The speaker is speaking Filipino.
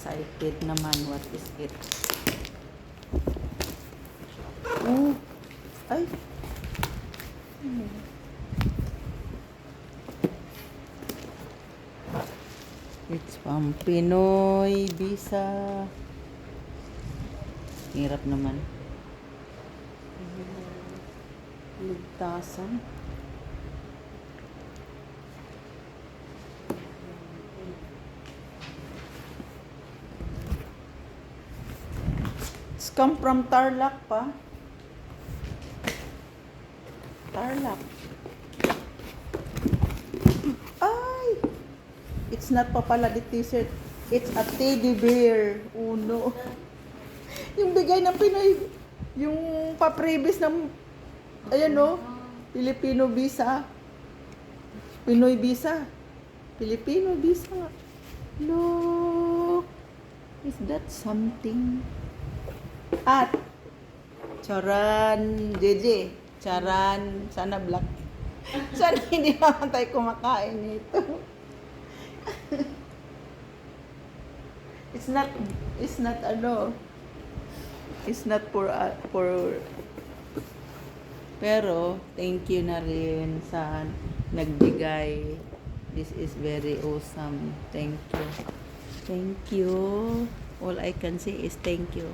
excited naman. What is it? Oh, ay. It's from Pinoy Visa. Hirap naman. Ligtasan. It's come from Tarlac pa. Tarlac. Ay! It's not pa pala the t-shirt. It's a teddy bear. Oh no. Yung bigay ng Pinoy, yung pa-previous ng, ayan no, Filipino Visa. Pinoy Visa. Filipino Visa. Look. Is that something? At, charan, JJ. Charan, sana black. Sana hindi naman tayo kumakain nito. It's not for pero thank you na rin sa nagbigay. This is very awesome. Thank you. Thank you. All I can say is thank you.